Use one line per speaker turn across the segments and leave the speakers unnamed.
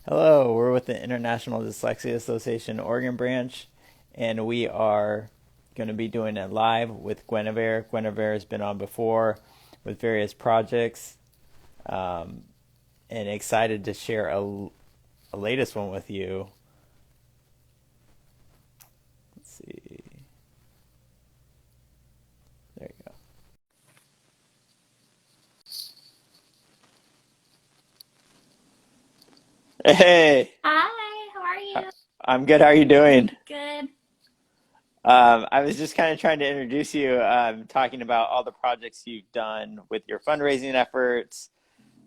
Hello, we're with the International Dyslexia Association Oregon branch, and we are going to be doing it live with Guinevere. Guinevere has been on before with various projects, um, and excited to share a latest one with you. Let's see. There you go. Hey,
Hi, how are
I-
you?
I'm good. How are you doing?
Good.
I was just kind of trying to introduce you, talking about all the projects you've done with your fundraising efforts,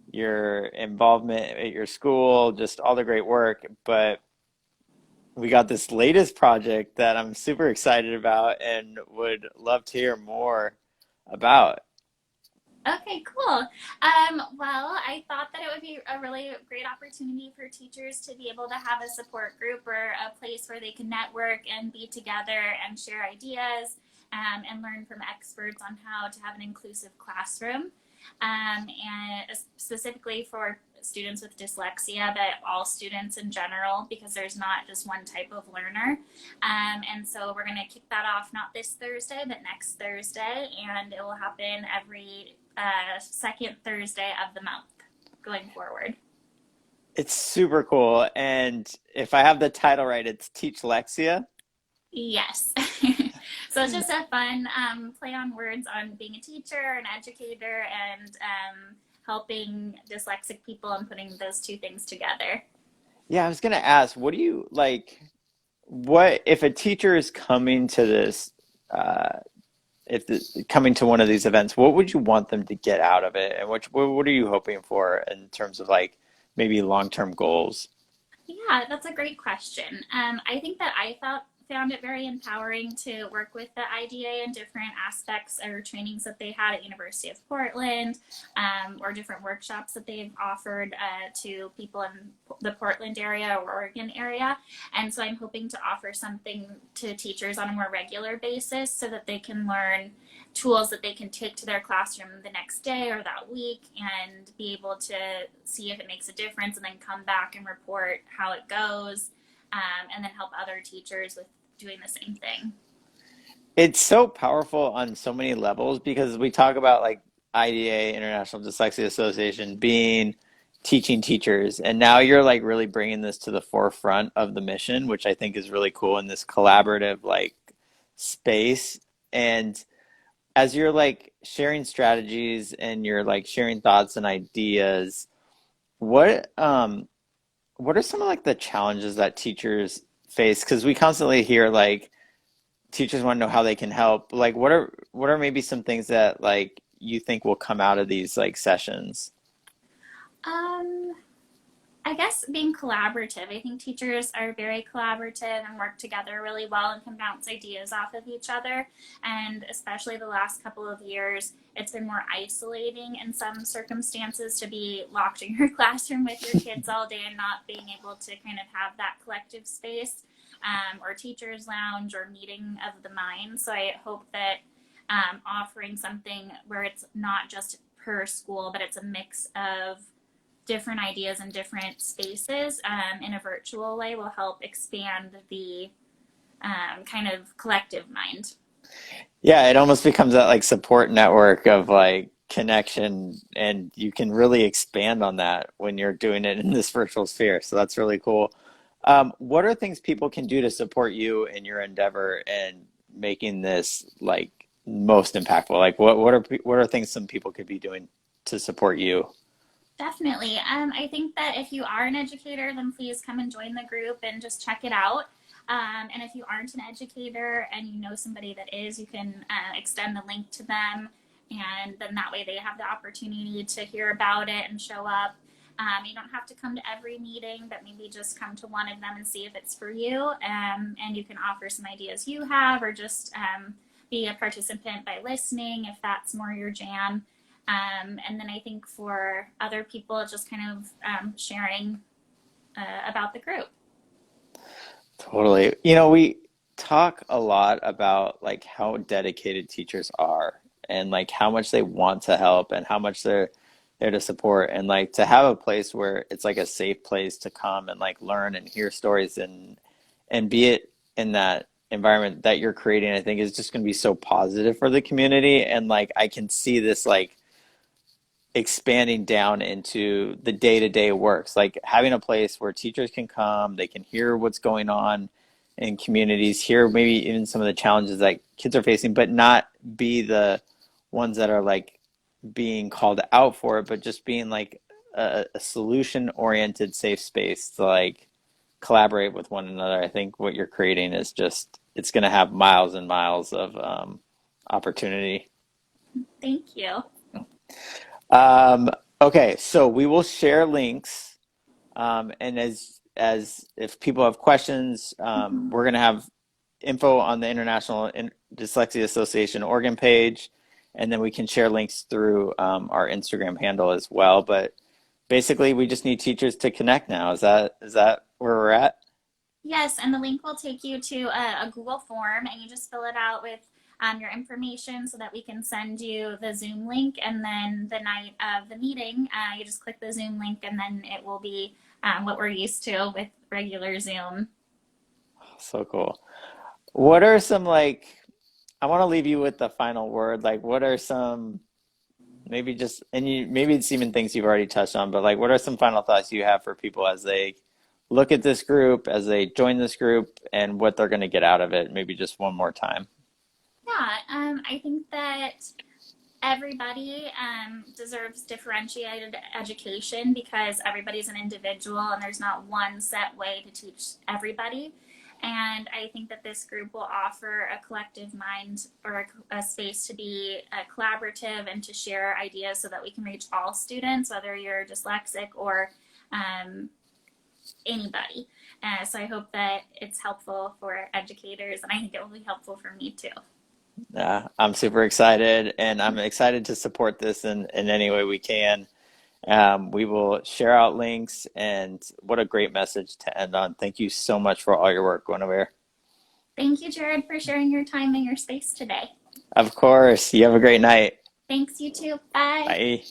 your involvement at your school, just all the great work. But we got this latest project that I'm super excited about and would love to hear more about.
Okay, cool. Well, I thought that it would be a really great opportunity for teachers to be able to have a support group or a place where they can network and be together and share ideas and learn from experts on how to have an inclusive classroom. And specifically for students with dyslexia, but all students in general, because there's not just one type of learner. And so we're going to kick that off not this Thursday, but next Thursday, and it will happen every second Thursday of the month going forward.
It's super cool. And if I have the title right, it's TeachLexia.
Yes. So it's just a fun play on words on being a teacher, an educator, and helping dyslexic people and putting those two things together.
Yeah, I was gonna ask, what do you like? What if a teacher is coming to this, uh, coming to one of these events, what would you want them to get out of it? And what are you hoping for in terms of like maybe long-term goals?
Yeah, that's a great question. I think that found it very empowering to work with the IDA and different aspects or trainings that they had at University of Portland, or different workshops that they've offered to people in the Portland area or Oregon area. And so I'm hoping to offer something to teachers on a more regular basis so that they can learn tools that they can take to their classroom the next day or that week and be able to see if it makes a difference and then come back and report how it goes, and then help other teachers with doing the same thing.
It's so powerful on so many levels because we talk about like IDA, International Dyslexia Association, being teaching teachers, and now you're like really bringing this to the forefront of the mission, which I think is really cool in this collaborative like space. And as you're like sharing strategies and you're like sharing thoughts and ideas, what what are some of like the challenges that teachers face? Because we constantly hear like teachers want to know how they can help. Like what are maybe some things that like you think will come out of these like sessions?
Um, I guess being collaborative. I think teachers are very collaborative and work together really well and can bounce ideas off of each other. And especially the last couple of years, it's been more isolating in some circumstances to be locked in your classroom with your kids all day and not being able to kind of have that collective space, or teacher's lounge or meeting of the mind. So I hope that offering something where it's not just per school, but it's a mix of different ideas in different spaces, in a virtual way will help expand the kind of collective mind.
Yeah, it almost becomes that like support network of like connection, and you can really expand on that when you're doing it in this virtual sphere. So that's really cool. What are things people can do to support you in your endeavor and making this like most impactful? Like what are things some people could be doing to support you?
Definitely. I think that if you are an educator, then please come and join the group and just check it out. And if you aren't an educator and you know somebody that is, you can extend the link to them. And then that way they have the opportunity to hear about it and show up. You don't have to come to every meeting, but maybe just come to one of them and see if it's for you. And you can offer some ideas you have, or just be a participant by listening if that's more your jam. And then I think for other people, just kind of sharing about the group.
Totally. You know, we talk a lot about like how dedicated teachers are and like how much they want to help and how much they're there to support, and like to have a place where it's like a safe place to come and like learn and hear stories and be it in that environment that you're creating, I think is just going to be so positive for the community. And like I can see this like expanding down into the day-to-day works, like having a place where teachers can come, they can hear what's going on in communities, hear maybe even some of the challenges that kids are facing, but not be the ones that are like being called out for it, but just being like a solution oriented safe space to like collaborate with one another. I think what you're creating is just, it's going to have miles and miles of opportunity.
Thank you.
Okay, so we will share links, and as if people have questions,
Mhm.
we're gonna have info on the International Dyslexia Association Oregon page, and then we can share links through our Instagram handle as well. But basically, we just need teachers to connect now. Is that where we're at?
Yes, and the link will take you to a Google form, and you just fill it out with your information so that we can send you the Zoom link. And then the night of the meeting, you just click the Zoom link, and then it will be what we're used to with regular Zoom.
So cool. What are some like, I want to leave you with the final word. Like, what are some maybe just, and you maybe it's even things you've already touched on, but like what are some final thoughts you have for people as they look at this group, as they join this group, and what they're going to get out of it? Maybe just one more time.
Yeah, I think that everybody deserves differentiated education because everybody's an individual and there's not one set way to teach everybody. And I think that this group will offer a collective mind or a space to be collaborative and to share ideas so that we can reach all students, whether you're dyslexic or um, anybody. So I hope that it's helpful for educators, and I think it will be helpful for me too.
I'm super excited, and I'm excited to support this in any way we can. We will share out links, and what a great message to end on. Thank you so much for all your work, Guinevere.
Thank you, Jared, for sharing your time and your space today.
Of course. You have a great night.
Thanks, you too. Bye.
Bye.